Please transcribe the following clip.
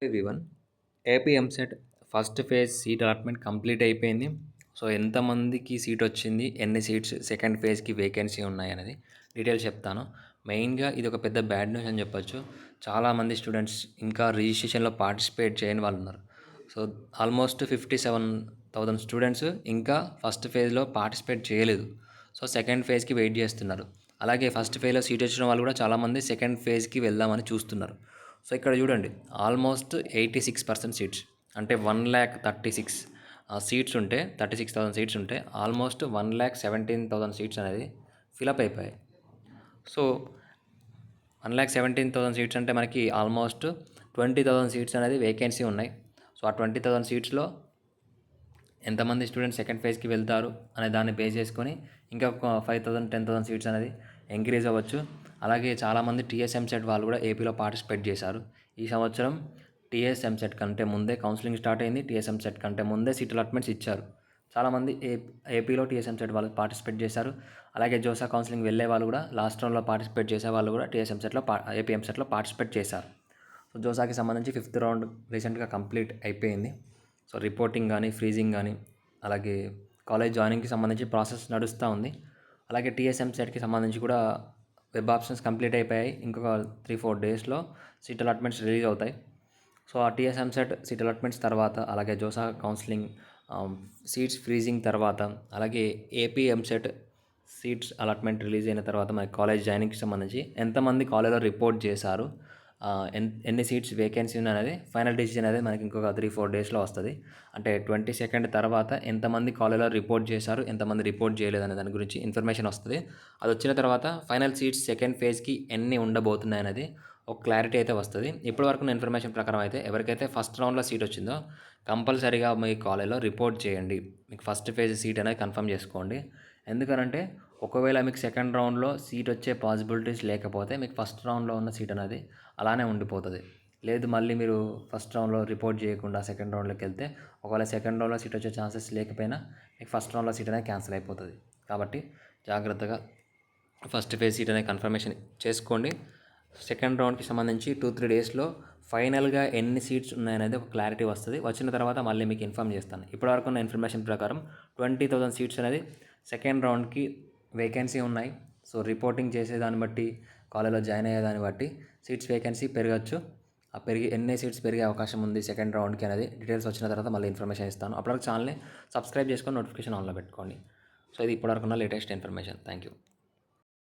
Everyone. AP EAMCET first phase seat allotment complete అయిపోయింది. So ఎంతమందికి seat వచ్చింది, ఎన్ని సీట్స్ సెకండ్ ఫేజ్కి వేకెన్సీ ఉన్నాయి అనేది డీటెయిల్స్ చెప్తాను. మెయిన్గా ఇది ఒక పెద్ద బ్యాడ్ న్యూస్ అని చెప్పొచ్చు. చాలామంది స్టూడెంట్స్ ఇంకా రిజిస్ట్రేషన్లో పార్టిసిపేట్ చేయని వాళ్ళు ఉన్నారు. సో ఆల్మోస్ట్ 57,000 స్టూడెంట్స్ ఇంకా ఫస్ట్ ఫేజ్లో పార్టిసిపేట్ చేయలేదు. సో సెకండ్ ఫేజ్కి వెయిట్ చేస్తున్నారు. అలాగే ఫస్ట్ ఫేజ్లో సీట్ వచ్చిన వాళ్ళు కూడా చాలామంది సెకండ్ ఫేజ్కి వెళ్దామని చూస్తున్నారు. సో ఇక్కడ చూడండి, ఆల్మోస్ట్ 86% సీట్స్, అంటే 1,36,000 సీట్స్ ఉంటే 36,000 సీట్స్ ఉంటే ఆల్మోస్ట్ 1,17,000 సీట్స్ అనేది ఫిలప్ అయిపోయాయి. సో 1,17,000 సీట్స్ అంటే మనకి ఆల్మోస్ట్ 20,000 సీట్స్ అనేది వేకెన్సీ ఉన్నాయి. సో ఆ 20,000 సీట్స్లో ఎంతమంది స్టూడెంట్స్ సెకండ్ ఫేజ్కి వెళ్తారు అనే దాన్ని బేస్ చేసుకొని ఇంకా ఒక 5,000 10,000 సీట్స్ అనేది ఎంకరేజ్ అవ్వచ్చు. అలాగే చాలామంది టీఎస్ ఎంసెట్ వాళ్ళు కూడా ఏపీలో పార్టిసిపేట్ చేశారు. ఈ సంవత్సరం టీఎస్ ఎంసెట్ కంటే ముందే కౌన్సిలింగ్ స్టార్ట్ అయింది. టీఎస్ ఎంసెట్ కంటే ముందే సీట్ అలాట్మెంట్స్ ఇచ్చారు. చాలామంది ఏపీలో టీఎస్ ఎంసెట్ వాళ్ళు పార్టిసిపేట్ చేశారు. అలాగే జోసా కౌన్సిలింగ్ వెళ్ళే వాళ్ళు కూడా లాస్ట్ రౌండ్లో పార్టిసిపేట్ చేసే వాళ్ళు కూడా టీఎస్ ఎంసెట్లో ఏపీ ఎంసెట్లో పార్టిసిపేట్ చేశారు. సో జోసాకి సంబంధించి 5th రౌండ్ రీసెంట్గా కంప్లీట్ అయిపోయింది. సో రిపోర్టింగ్ కానీ, ఫ్రీజింగ్ కానీ, అలాగే కాలేజ్ జాయినింగ్కి సంబంధించి ప్రాసెస్ నడుస్తూ ఉంది. అలాగే టీఎస్ఎం సెట్కి సంబంధించి కూడా వెబ్ ఆప్షన్స్ కంప్లీట్ అయిపోయాయి. ఇంకొక 3-4 డేస్లో సీట్ అలాట్మెంట్స్ రిలీజ్ అవుతాయి. సో ఆ టీఎస్ఎం సెట్ సీట్ అలాట్మెంట్స్ తర్వాత, అలాగే జోసా కౌన్సిలింగ్ సీట్స్ ఫ్రీజింగ్ తర్వాత, అలాగే AP EAMCET seats allotment release అయిన తర్వాత మనకి కాలేజ్ జాయినింగ్కి సంబంధించి ఎంతమంది కాలేజ్లో రిపోర్ట్ చేశారు, ఎన్ని సీట్స్ వేకెన్సీ అనేది ఫైనల్ డిసిజన్ అనేది మనకి ఇంకొక 3-4 డేస్లో వస్తుంది. అంటే 22nd తర్వాత ఎంతమంది కాలేజ్లో రిపోర్ట్ చేశారు, ఎంతమంది రిపోర్ట్ చేయలేదు అనే దాని గురించి ఇన్ఫర్మేషన్ వస్తుంది. అది వచ్చిన తర్వాత ఫైనల్ సీట్స్ సెకండ్ ఫేజ్కి ఎన్ని ఉండబోతున్నాయి అనేది ఒక క్లారిటీ అయితే వస్తుంది. ఇప్పటివరకు ఉన్న ఇన్ఫర్మేషన్ ప్రకారం అయితే ఎవరికైతే ఫస్ట్ రౌండ్లో సీట్ వచ్చిందో కంపల్సరీగా మీ కాలేజ్లో రిపోర్ట్ చేయండి. మీకు ఫస్ట్ ఫేజ్ సీట్ అనేది కన్ఫర్మ్ చేసుకోండి. ఎందుకనంటే ఒకవేళ మీకు సెకండ్ రౌండ్లో సీట్ వచ్చే పాసిబిలిటీస్ లేకపోతే మీకు ఫస్ట్ రౌండ్లో ఉన్న సీట్ అనేది అలానే ఉండిపోతుంది. లేదు, మళ్ళీ మీరు ఫస్ట్ రౌండ్లో రిపోర్ట్ చేయకుండా సెకండ్ రౌండ్లోకి వెళ్తే ఒకవేళ సెకండ్ రౌండ్లో సీట్ వచ్చే ఛాన్సెస్ లేకపోయినా మీకు ఫస్ట్ రౌండ్లో సీట్ అనేది క్యాన్సిల్ అయిపోతుంది. కాబట్టి జాగ్రత్తగా ఫస్ట్ ఫేజ్ సీట్ అనేది కన్ఫర్మేషన్ చేసుకోండి. సెకండ్ రౌండ్కి సంబంధించి 2-3 డేస్లో ఫైనల్గా ఎన్ని సీట్స్ ఉన్నాయనేది ఒక క్లారిటీ వస్తుంది. వచ్చిన తర్వాత మళ్ళీ మీకు ఇన్ఫామ్ చేస్తాను. ఇప్పటివరకు ఉన్న ఇన్ఫర్మేషన్ ప్రకారం 20,000 సీట్స్ అనేది సెకండ్ రౌండ్కి వేకెన్సీ ఉన్నాయి. సో రిపోర్టింగ్ చేసేదాన్ని బట్టి, కాలేజ్లో జాయిన్ అయ్యేదాన్ని బట్టి సీట్స్ వేకెన్సీ పెరగచ్చు. ఆ ఎన్ని సీట్స్ పెరిగే అవకాశం ఉంది సెకండ్ రౌండ్కి అనేది డీటెయిల్స్ వచ్చిన తర్వాత మళ్ళీ ఇన్ఫర్మేషన్ ఇస్తాను. అప్పటివరకు ఛానల్ని సబ్స్క్రైబ్ చేసుకొని నోటిఫికేషన్ ఆన్లో పెట్టుకోండి. సో ఇది ఇప్పటివరకు ఉన్న లేటెస్ట్ ఇన్ఫర్మేషన్. Thank you.